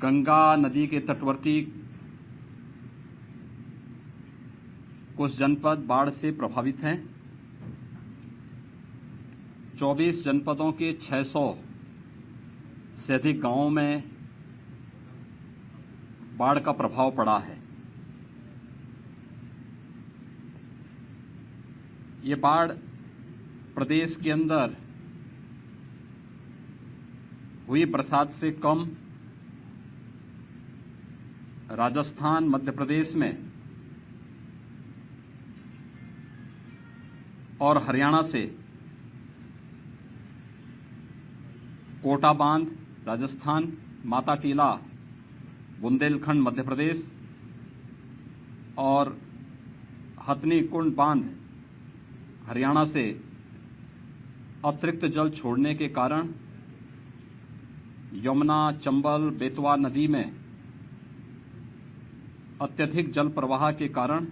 गंगा नदी के तटवर्ती कुछ जनपद बाढ़ से प्रभावित हैं। 24 जनपदों के 600 से अधिक गांवों में बाढ़ का प्रभाव पड़ा है। ये बाढ़ प्रदेश के अंदर हुई बरसात से कम राजस्थान, मध्य प्रदेश में और हरियाणा से कोटा बांध राजस्थान, माता टीला बुंदेलखंड मध्य प्रदेश और हथनी कुंड बांध हरियाणा से अतिरिक्त जल छोड़ने के कारण यमुना, चंबल, बेतवा नदी में अत्यधिक जल प्रवाह के कारण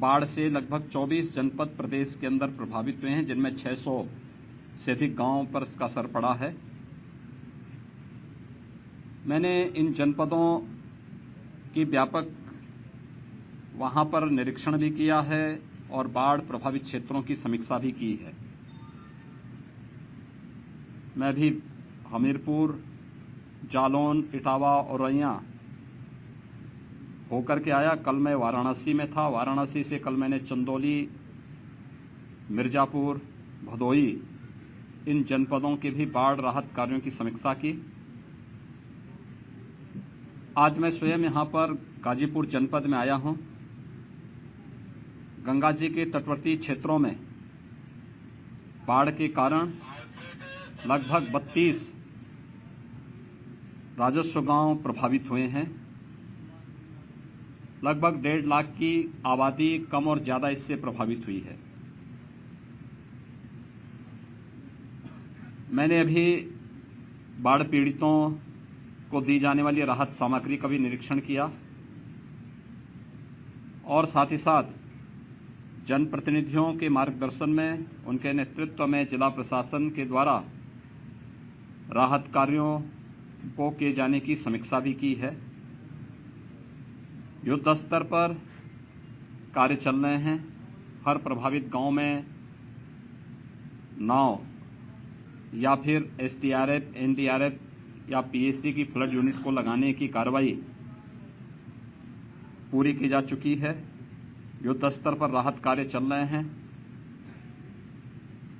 बाढ़ से लगभग 24 जनपद प्रदेश के अंदर प्रभावित हुए हैं, जिनमें 600 से अधिक गांवों पर इसका असर पड़ा है। मैंने इन जनपदों की व्यापक वहां पर निरीक्षण भी किया है और बाढ़ प्रभावित क्षेत्रों की समीक्षा भी की है। मैं भी हमीरपुर, जालौन, इटावा और औरैया होकर के आया। कल मैं वाराणसी में था। वाराणसी से कल मैंने चंदौली, मिर्जापुर, भदोई इन जनपदों के भी बाढ़ राहत कार्यों की समीक्षा की। आज मैं स्वयं यहां पर गाजीपुर जनपद में आया हूं। गंगा जी के तटवर्ती क्षेत्रों में बाढ़ के कारण लगभग 32 राजस्व गांव प्रभावित हुए हैं। लगभग 1.5 लाख की आबादी कम और ज्यादा इससे प्रभावित हुई है। मैंने अभी बाढ़ पीड़ितों को दी जाने वाली राहत सामग्री का भी निरीक्षण किया और साथ ही साथ जनप्रतिनिधियों के मार्गदर्शन में, उनके नेतृत्व में जिला प्रशासन के द्वारा राहत कार्यों को किए जाने की समीक्षा भी की है। युद्ध स्तर पर कार्य चल रहे हैं। हर प्रभावित गांव में नाव या फिर एसडीआरएफ, एनडीआरएफ या पीएसी की फ्लड यूनिट को लगाने की कार्रवाई पूरी की जा चुकी है। युद्ध स्तर पर राहत कार्य चल रहे हैं।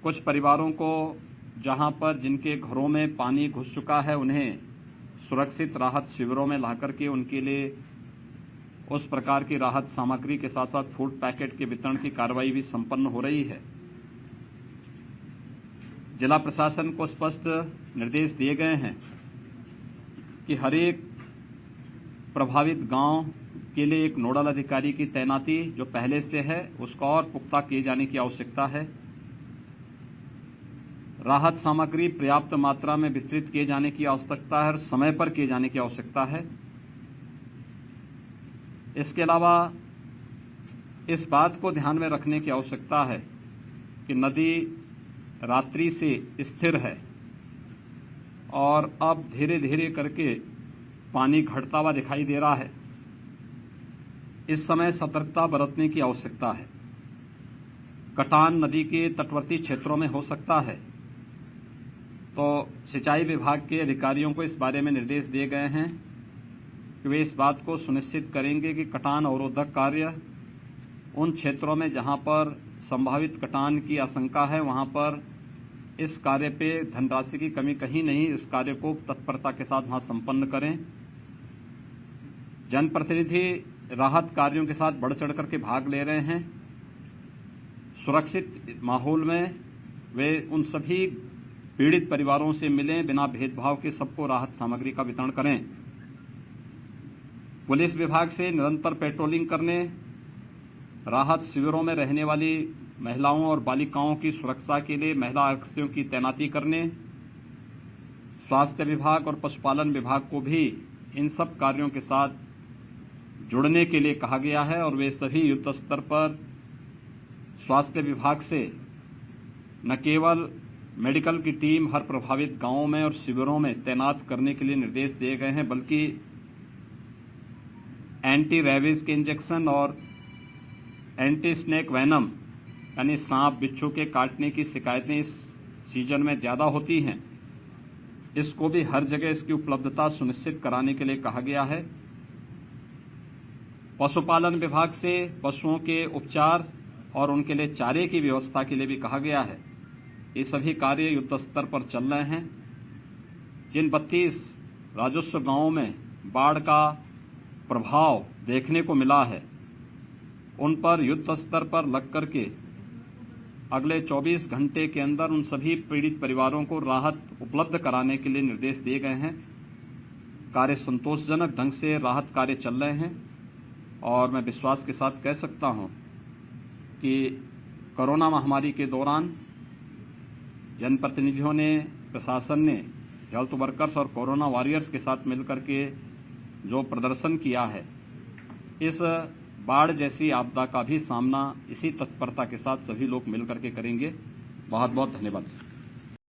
कुछ परिवारों को जहां पर जिनके घरों में पानी घुस चुका है, उन्हें सुरक्षित राहत शिविरों में लाकर के उनके लिए उस प्रकार की राहत सामग्री के साथ साथ फूड पैकेट के वितरण की कार्रवाई भी संपन्न हो रही है। जिला प्रशासन को स्पष्ट निर्देश दिए गए हैं कि हर एक प्रभावित गांव के लिए एक नोडल अधिकारी की तैनाती जो पहले से है उसका और पुख्ता किए जाने की आवश्यकता है। राहत सामग्री पर्याप्त मात्रा में वितरित किए जाने की आवश्यकता है और समय पर किए जाने की आवश्यकता है। इसके अलावा इस बात को ध्यान में रखने की आवश्यकता है कि नदी रात्रि से स्थिर है और अब धीरे धीरे करके पानी घटता हुआ दिखाई दे रहा है। इस समय सतर्कता बरतने की आवश्यकता है। कटान नदी के तटवर्ती क्षेत्रों में हो सकता है, तो सिंचाई विभाग के अधिकारियों को इस बारे में निर्देश दिए गए हैं कि वे इस बात को सुनिश्चित करेंगे कि कटान अवरोधक कार्य उन क्षेत्रों में जहां पर संभावित कटान की आशंका है वहां पर इस कार्य पे धनराशि की कमी कहीं नहीं, इस कार्य को तत्परता के साथ वहां संपन्न करें। जनप्रतिनिधि राहत कार्यों के साथ बढ़ चढ़ करके भाग ले रहे हैं। सुरक्षित माहौल में वे उन सभी पीड़ित परिवारों से मिलें, बिना भेदभाव के सबको राहत सामग्री का वितरण करें। पुलिस विभाग से निरंतर पेट्रोलिंग करने, राहत शिविरों में रहने वाली महिलाओं और बालिकाओं की सुरक्षा के लिए महिला आरक्षियों की तैनाती करने, स्वास्थ्य विभाग और पशुपालन विभाग को भी इन सब कार्यों के साथ जुड़ने के लिए कहा गया है और वे सभी युद्ध स्तर पर स्वास्थ्य विभाग से न केवल मेडिकल की टीम हर प्रभावित गांवों में और शिविरों में तैनात करने के लिए निर्देश दिए गए हैं, बल्कि एंटी रेबीज के इंजेक्शन और एंटी स्नेक वेनम यानी सांप बिच्छू के काटने की शिकायतें इस सीजन में ज्यादा होती हैं। इसको भी हर जगह इसकी उपलब्धता सुनिश्चित कराने के लिए कहा गया है। पशुपालन विभाग से पशुओं के उपचार और उनके लिए चारे की व्यवस्था के लिए भी कहा गया है। ये सभी कार्य युद्ध स्तर पर चल रहे हैं। जिन 32 राजस्व गांवों में बाढ़ का प्रभाव देखने को मिला है, उन पर युद्ध स्तर पर लग करके अगले 24 घंटे के अंदर उन सभी पीड़ित परिवारों को राहत उपलब्ध कराने के लिए निर्देश दिए गए हैं। कार्य संतोषजनक ढंग से राहत कार्य चल रहे हैं और मैं विश्वास के साथ कह सकता हूं कि कोरोना महामारी के दौरान जनप्रतिनिधियों ने, प्रशासन ने हेल्थ वर्कर्स और कोरोना वॉरियर्स के साथ मिलकर के जो प्रदर्शन किया है, इस बाढ़ जैसी आपदा का भी सामना इसी तत्परता के साथ सभी लोग मिलकर के करेंगे। बहुत बहुत धन्यवाद।